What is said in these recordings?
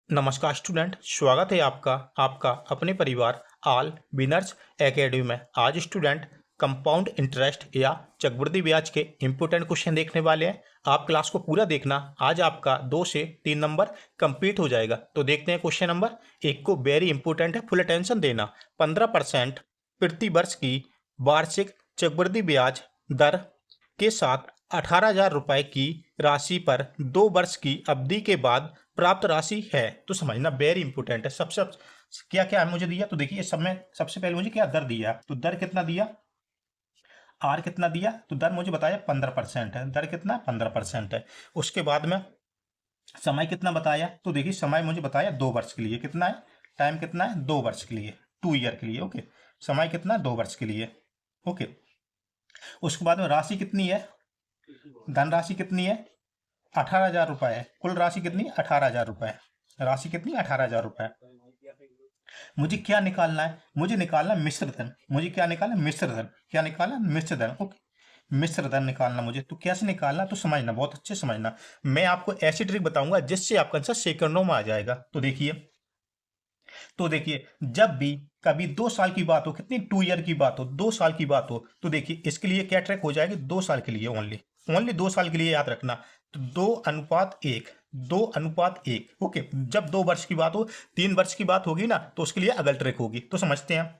नमस्कार स्टूडेंट, स्वागत है आपका आपका अपने परिवार ऑल विनर्स एकेडमी में। आज स्टूडेंट कंपाउंड इंटरेस्ट या चक्रवृद्धि ब्याज के इंपॉर्टेंट क्वेश्चन देखने वाले हैं। आप क्लास को पूरा देखना, आज आपका 2 से 3 नंबर कंप्लीट हो जाएगा। तो देखते हैं क्वेश्चन नंबर 1 को, वेरी इंपॉर्टेंट है, फुल अटेंशन देना। 15% प्रति वर्ष की वार्षिक चक्रवृद्धि ब्याज दर के साथ 18,000 रुपये की राशि पर 2 वर्ष की अवधि के बाद प्राप्त राशि है। तो समझना वेरी इंपॉर्टेंट है। सबसे क्या क्या है मुझे दिया, तो देखिए सब में सबसे पहले मुझे क्या दर दिया, तो दर कितना दिया, आर कितना दिया, तो दर मुझे बताया 15% है। दर कितना 15% है। उसके बाद में समय कितना बताया, तो देखिए समय मुझे बताया 2 वर्ष के लिए। कितना है, टाइम कितना है, 2 वर्ष के लिए, 2 ईयर के लिए। ओके, समय कितना, 2 वर्ष के लिए। ओके, उसके बाद में राशि कितनी है, धनराशि कितनी है, 18,000 रुपये है। कुल राशि कितनी, 18,000 रुपये। राशि कितनी, 18,000 रुपये। मुझे क्या निकालना है, मुझे निकालना मिश्र धन। मुझे क्या निकालना, मिश्र धन। क्या निकालना, मिश्र धन। ओके, मिश्र धन निकालना मुझे। तो कैसे निकालना, तो समझना, बहुत अच्छे समझना। मैं आपको ऐसी ट्रिक बताऊंगा जिससे आपका आंसर सेकंडों में आ जाएगा। तो देखिए जब भी कभी 2 साल की बात हो, कितनी 2 ईयर की बात हो, 2 साल की बात हो, तो देखिए इसके लिए क्या ट्रैक हो जाएगी, 2 साल के लिए ओनली, ओनली 2 साल के लिए याद रखना। तो 2:1, 2:1। ओके, जब 2 वर्ष की बात हो, 3 वर्ष की बात होगी ना, तो उसके लिए अगल ट्रैक होगी। तो समझते हैं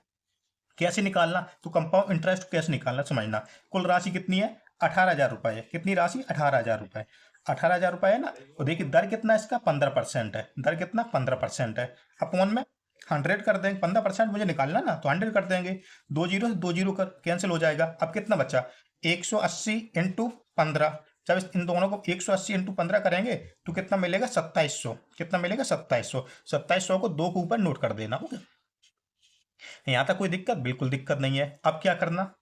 कैसे निकालना। तो कंपाउंड इंटरेस्ट कैसे निकालना समझना। कुल राशि कितनी है, 18,000 रुपये है। कितनी राशि, 18,000 रुपये। 18,000 रुपये है ना। तो देखिए दर कितना है इसका, 15% है। दर कितना, 15% है। अपॉन में 100 कर देंगे। 15% मुझे निकालना ना, तो 100 कर देंगे। 2 जीरो से 2 जीरो कर कैंसिल हो जाएगा। अब कितना बचा, 180 इंटू 15। जब इन दोनों को 180 इंटू 15 करेंगे तो कितना मिलेगा, 2700। कितना मिलेगा, 2700। 2700 को 2 के ऊपर नोट कर देना। ओके, यहां तक कोई दिक्कत, बिल्कुल दिक्कत नहीं है। अब क्या करना,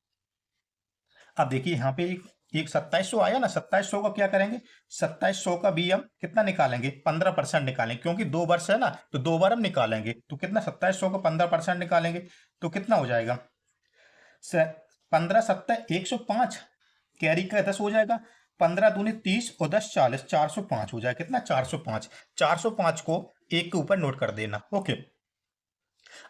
अब देखिए यहाँ पे एक 2700 आया ना, 2700 का क्या करेंगे, 2700 का भी हम कितना निकालेंगे, 15% निकालेंगे, क्योंकि 2 वर्ष है ना, तो 2 बार हम निकालेंगे। तो कितना, 2700 का 15% निकालेंगे तो कितना हो जाएगा, 15 सत्तर 105, कैरी का 10 हो जाएगा। 15 दूनी 30 और 10 40, 405 हो जाएगा। कितना, 405। 405 को 1 के ऊपर नोट कर देना। ओके,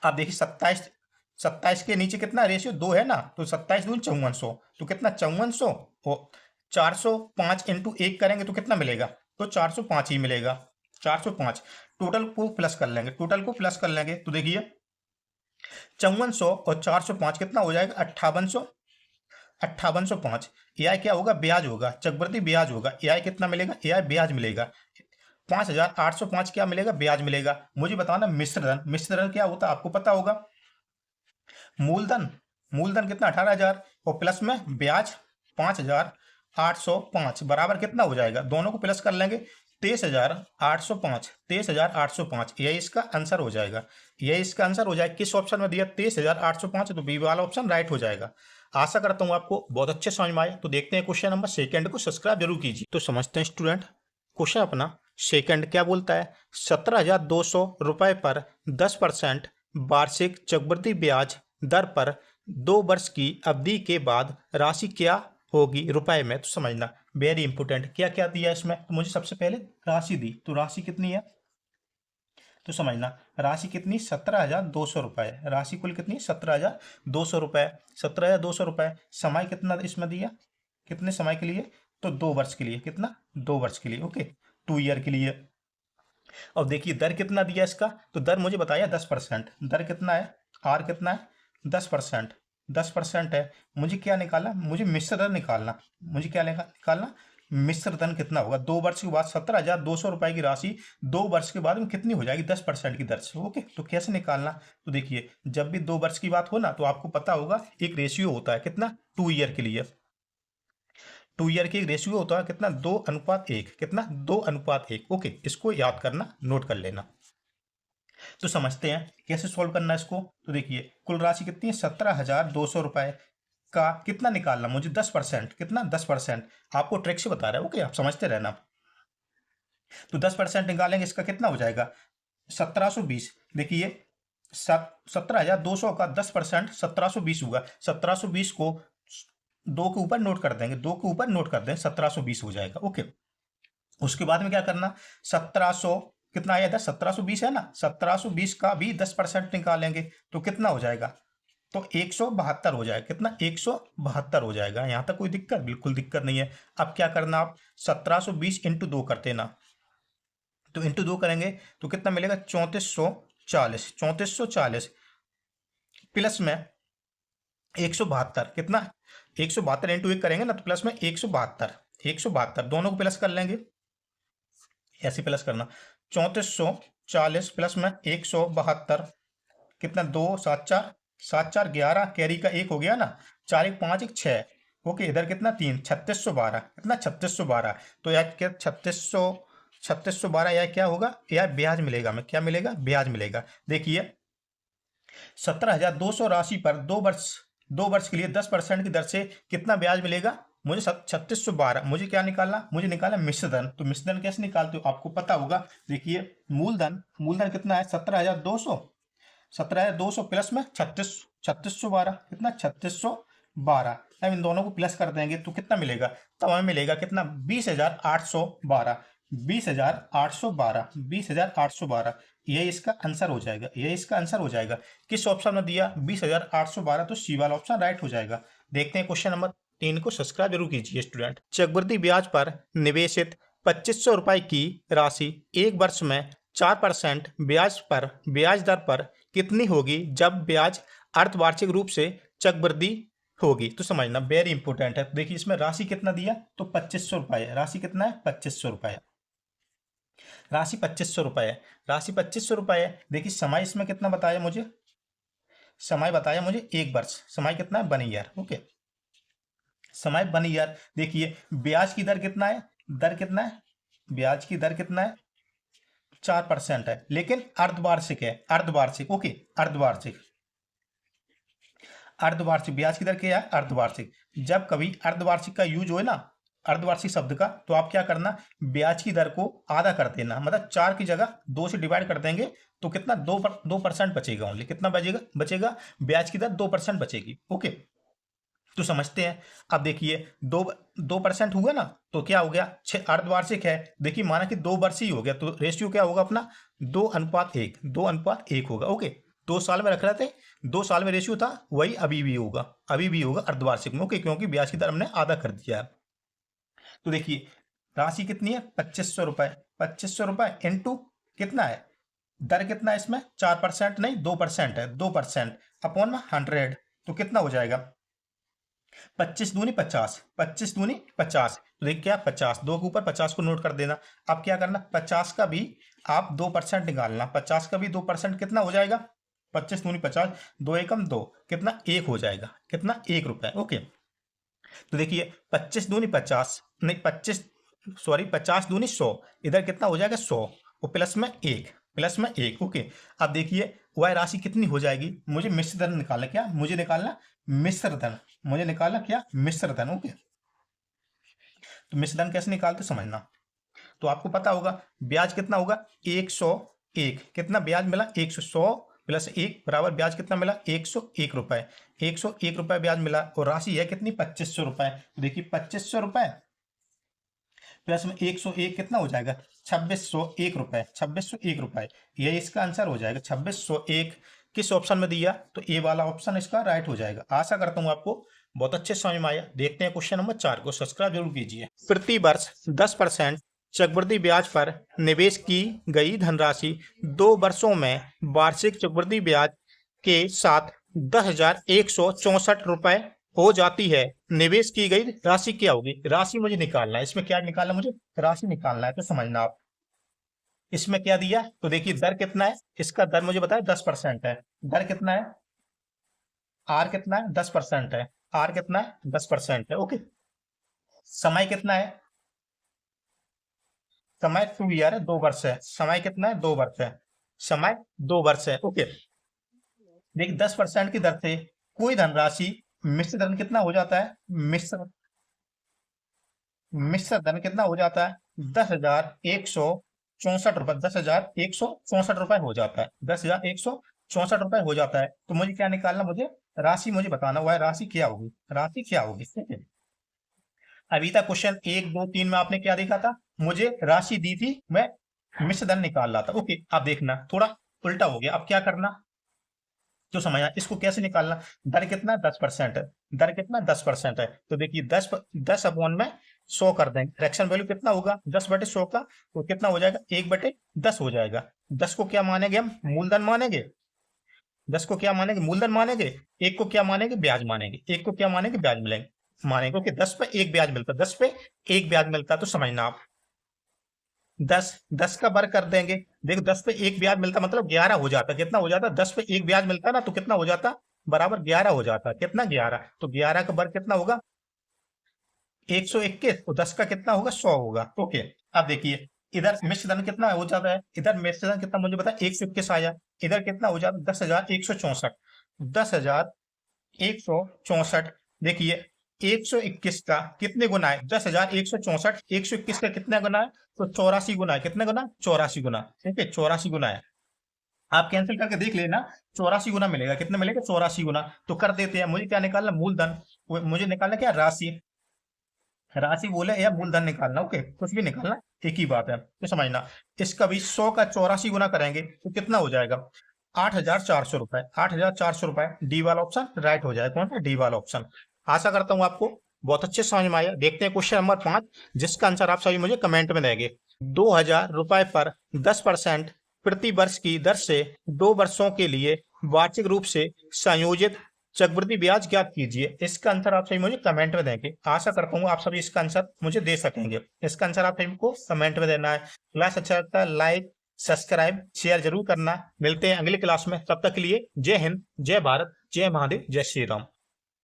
अब देखिए 27, 27 के नीचे कितना रेशियो 2 है ना, तो 27 दूनी 5400। तो कितना, 5400 और 405 इंटू 1 करेंगे तो कितना मिलेगा, तो 405 ही मिलेगा। 405 टोटल को प्लस कर लेंगे, टोटल को प्लस कर लेंगे तो देखिए 5400 और 405 कितना हो जाएगा, 5800। 5805। ए क्या होगा, ब्याज होगा, चक्रवृद्धि ब्याज होगा। ए कितना मिलेगा, ए ब्याज मिलेगा। 5,805 क्या मिलेगा, ब्याज मिलेगा। मुझे बताना मिश्र धन। मिश्र धन क्या होता है आपको पता होगा, मूलधन। मूलधन कितना, 18,000 और प्लस में ब्याज 5,805 बराबर कितना हो जाएगा, दोनों को प्लस कर लेंगे, 23,805। 23,805 यही इसका आंसर हो जाएगा। यही इसका आंसर हो जाएगा। किस ऑप्शन में दिया, 23,805, तो बी वाला ऑप्शन राइट हो जाएगा। आशा करता हूँ आपको बहुत अच्छे समझ में आए। तो देखते हैं क्वेश्चन नंबर सेकंड को, सब्सक्राइब जरूर कीजिए। तो समझते हैं स्टूडेंट, क्वेश्चन अपना सेकंड क्या बोलता है, 17,200 रुपये पर 10% वार्षिक चक्रवृद्धि ब्याज दर पर 2 वर्ष की अवधि के बाद राशि क्या होगी रुपए में। तो समझना वेरी इंपोर्टेंट, क्या क्या दिया इसमें, तो मुझे सबसे पहले राशि दी, तो राशि कितनी है, तो समझना राशि कितनी, 17,200 रुपये। राशि कुल कितनी, 17,200 रुपये। 17,200 रुपये। समय कितना इसमें दिया, कितने समय के लिए, तो 2 वर्ष के लिए। कितना, 2 वर्ष के लिए। ओके, 2 ईयर के लिए। अब देखिए दर कितना दिया इसका, तो दर मुझे बताया 10%। दर कितना है, आर कितना है, 10%। 10% है। मुझे क्या निकालना, मुझे मिश्र दर निकालना। मुझे क्या निकालना, मिश्र धन कितना होगा, 2 वर्ष के बाद 17,200 रुपए की राशि 2 वर्ष के बाद में कितनी हो जाएगी, 10% की दर से। ओके, तो कैसे निकालना, तो देखिए जब भी 2 वर्ष की बात हो ना, तो आपको पता होगा एक रेशियो होता है, कितना, 2 ईयर के लिए। 2 ईयर की रेशियो होता है कितना, 2:1। कितना, 2:1। ओके, इसको याद करना, नोट कर लेना। तो समझते हैं कैसे सॉल्व करना है इसको। तो देखिए कुल राशि कितनी है, 17,200 रुपए का कितना निकालना, मुझे 10%। कितना, 10%। आपको ट्रिक से बता रहा है। ओके, आप समझते रहना। तो 10% निकालेंगे, इसका कितना हो जाएगा, 1720। देखिए 17,200 का 10% 1720 होगा। 1720 को 2 के ऊपर नोट कर देंगे, 2 के ऊपर नोट कर देंगे, 1720 हो जाएगा। ओके, उसके बाद में क्या करना, 1700 कितना आया इधर 1720 है ना, 1720 का भी 10% निकालेंगे तो कितना हो जाएगा, तो 172 हो जाएगा। कितना, 172 हो जाएगा। यहां तक कोई दिक्कत, बिल्कुल दिक्कत नहीं है। अब क्या करना, आप 1720 इंटू 2 करते ना, तो इंटू 2 करेंगे तो कितना मिलेगा, 3440। 3440 प्लस में 172, कितना, 172 इंटू 1 करेंगे ना तो प्लस में 172, 172 दोनों को प्लस कर लेंगे, ऐसे प्लस करना। 3440 प्लस में 172, कितना, 2 7 4, 7 4 11, कैरी का 1 हो गया ना, 4 1 5 1 6, ओके। इधर कितना, 3, 3612, कितना, 3612। तो यार क्या 3612 यार क्या होगा, यार ब्याज मिलेगा, मैं क्या मिलेगा, ब्याज मिलेगा। देखिए 17,200 राशि पर 2 वर्ष के लिए 10% की दर से कितना ब्याज मिलेगा मुझे, 3612। मुझे क्या निकालना, मुझे निकालना मिश्रधन। तो मिश्रधन कैसे निकालते हो आपको पता होगा। देखिए मूलधन कितना है, 17,200, 17,200 प्लस में 3612, कितना, 3612। अब इन दोनों को प्लस कर देंगे तो कितना मिलेगा, तो हमें मिलेगा कितना, 20,812, 20,812, 20,812। ये इसका आंसर हो जाएगा, ये इसका आंसर हो जाएगा। किस ऑप्शन में दिया, 20,812, तो सी वाला ऑप्शन राइट हो जाएगा। देखते हैं क्वेश्चन नंबर 3 को। सब्सक्राइब जरूर कीजिए स्टूडेंट। चक्रवृद्धि ब्याज पर निवेशित 2500 रुपए की राशि 1 वर्ष में 4% ब्याज दर पर कितनी होगी जब ब्याज अर्धवार्षिक रूप से चक्रवृद्धि होगी। तो समझना वेरी इंपॉर्टेंट है। देखिए इसमें राशि कितना दिया, तो 2500 रुपए है। राशि कितना है, 2500 रुपए है। राशि 2500 रुपए है, राशि 2500 रुपए है। देखिए समय इसमें कितना बताया मुझे, समय बताया मुझे 1 वर्ष, समय कितना है, 1 ईयर, ओके, समय 1 ईयर। देखिए ब्याज की दर कितना है, दर कितना है, ब्याज की दर कितना है, 4% है, लेकिन अर्धवार्षिक है, अर्धवार्षिक, ओके, अर्धवार्षिक। अर्धवार्षिक ब्याज की दर क्या है, अर्धवार्षिक। जब कभी अर्धवार्षिक का यूज हो ना, अर्धवार्षिक शब्द का, तो आप क्या करना, ब्याज की दर को आधा कर देना, मतलब 4 की जगह 2 से डिवाइड कर देंगे तो कितना, 2% बचेगा ओनली। कितना बचेगा ब्याज की दर 2% बचेगी, ओके। तो समझते हैं। अब देखिए 2% हुआ ना, तो क्या हो गया, 6 अर्धवार्षिक है। देखिए माना कि 2 वर्ष ही हो गया, तो रेशियो क्या होगा अपना, 2:1, 2:1 होगा, ओके। 2 साल में रख रहे थे, 2 साल में रेशियो था, वही अभी भी होगा, अभी भी होगा अर्धवार्षिक में, ओके, क्योंकि ब्याज की दर हमने आधा कर दिया है। तो देखिए राशि कितनी है, 2500 रुपए, 2500 रुपए इंटू कितना है, दर कितना है इसमें, 4% नहीं 2% है, 2% अपॉन में 100, तो कितना हो जाएगा, 25 दूनी 50, 25 दूनी 50। तो देखिए क्या, 50, 2 के ऊपर 50 को नोट कर देना। अब क्या करना, 50 का भी आप 2% निकालना, 50 का भी 2% कितना हो जाएगा, 25 दूनी 50, 2 एकम 2, कितना, 1 हो जाएगा, कितना, 1 रुपए, ओके। तो देखिए 25 दूनी 50, नहीं 50 दूनी 100, इधर कितना हो जाएगा 100, और प्लस में 1, प्लस में 1, ओके। अब देखिए वह राशि कितनी हो जाएगी, मुझे मिश्र धन निकालना, क्या मुझे निकालना, मिश्र धन, मुझे निकालना क्या, मिश्र धन, ओके। तो मिश्र धन कैसे निकालते समझना। तो आपको पता होगा ब्याज कितना होगा, 101, कितना ब्याज मिला, 100 प्लस 1 बराबर ब्याज कितना मिला, 101 रुपए, 101 रुपए ब्याज मिला। और राशि है कितनी, 2500 रुपए। देखिए 2500 रुपए प्लस में 101 कितना हो जाएगा, 2601 रुपए, 2601 रुपए। ये इसका आंसर हो जाएगा 2601। किस ऑप्शन में दिया, तो ए वाला ऑप्शन इसका राइट हो जाएगा। आशा करता हूं आपको बहुत अच्छे समझ में आया। देखते हैं क्वेश्चन नंबर 4 को। सब्सक्राइब जरूर कीजिए। प्रति वर्ष 10% चक्रवृद्धि ब्याज पर निवेश की गई धनराशि 2 वर्षों में वार्षिक चक्रवृद्धि ब्याज के साथ 10,164 रुपए हो जाती है। निवेश की गई राशि क्या होगी, राशि मुझे निकालना है। इसमें क्या निकालना, मुझे राशि निकालना है। तो समझना आप, इसमें क्या दिया, तो देखिए दर कितना है, इसका दर मुझे बताया 10% है। दर कितना है, आर कितना है, 10% है। आर कितना है, 10% है, ओके। समय कितना है, समय 2 ईयर है, 2 वर्ष है। समय कितना है, 2 वर्ष है, समय 2 वर्ष है, ओके। देखिए 10% की दर से कोई धनराशि, मिश्र धन कितना हो जाता है, मिश्र धन कितना हो जाता है, 10,164 रुपए, 10,164 रुपए हो जाता है, 10,164 रुपए हो जाता है। तो मुझे क्या निकालना, मुझे राशि मुझे बताना हुआ है, राशि क्या होगी, राशि क्या होगी, ठीक है। अभी तक क्वेश्चन 1 2 3 में आपने क्या देखा था, मुझे राशि दी थी, मैं मिश्र दर निकाल रहा था। ओके, अब देखना थोड़ा उल्टा हो गया। अब क्या करना, जो समझना, इसको कैसे निकालना। दर कितना 10% है, दर कितना 10% है, तो देखिए 10 अपॉन में 100 कर देंगे। फ्रैक्शन वैल्यू कितना होगा 10/100 का, तो कितना हो जाएगा 1/10 हो जाएगा। 10 को क्या मानेंगे हम, मूलधन मानेंगे। 10 को क्या मानेंगे, मूलधन मानेंगे। एक को क्या मानेंगे, ब्याज मानेंगे। एक को क्या मानेंगे, ब्याज मिलेंगे मानेंगे, क्योंकि 10 पे एक ब्याज मिलता है, 10 पे एक ब्याज मिलता है, तो समझना आप 10 का वर्ग कर देंगे। देखो 10 पे एक ब्याज मिलता मतलब 11 हो जाता। कितना हो जाता, 10 पे एक ब्याज मिलता ना, तो कितना हो जाता, बराबर 11 हो जाता। कितना 11, तो 11 का वर्ग कितना होगा 121, तो 10 का कितना होगा 100 होगा। ओके, अब देखिए इधर मिश्रधन कितना हो जाता है, इधर मिश्रधन कितना मुझे पता है 121 आया। इधर कितना हो जाता 10,164, 10,164। देखिए 121 का कितने गुना है, 10,164, 121 का कितना गुना है, तो 84 गुना है। कितने गुना, 84 गुना। ठीक है, 84 गुना है। आप कैंसिल करके देख लेना, 84 गुना मिलेगा। कितना मिलेगा, 84 गुना। तो कर देते हैं, मुझे क्या निकालना, मूलधन। मुझे निकालना क्या, राशि। राशि बोले या मूलधन निकालना, ओके कुछ भी निकालना, एक ही बात है, तो समझना। इसका भी 100 का 84 गुना करेंगे तो कितना हो जाएगा 8,400 रुपए। 8,400 रुपए, डी वाला ऑप्शन राइट हो जाएगा। कौन सा, डी वाला ऑप्शन। आशा करता हूँ आपको बहुत अच्छे से समझ में आया। देखते हैं क्वेश्चन नंबर 5, जिसका आंसर आप सभी मुझे कमेंट में देंगे। 2,000 रुपए पर 10% प्रति वर्ष की दर से 2 वर्षों के लिए वार्षिक रूप से संयोजित चक्रवृद्धि ब्याज ज्ञात कीजिए। इसका आंसर आप सभी मुझे कमेंट में देंगे। आशा करता हूँ आप सभी इसका आंसर मुझे दे सकेंगे। इसका आंसर आप सभी को कमेंट में देना है। क्लास अच्छा लगता है लाइक सब्सक्राइब शेयर जरूर करना। मिलते हैं अगली क्लास में, तब तक के लिए जय हिंद, जय भारत, जय महादेव, जय श्री राम।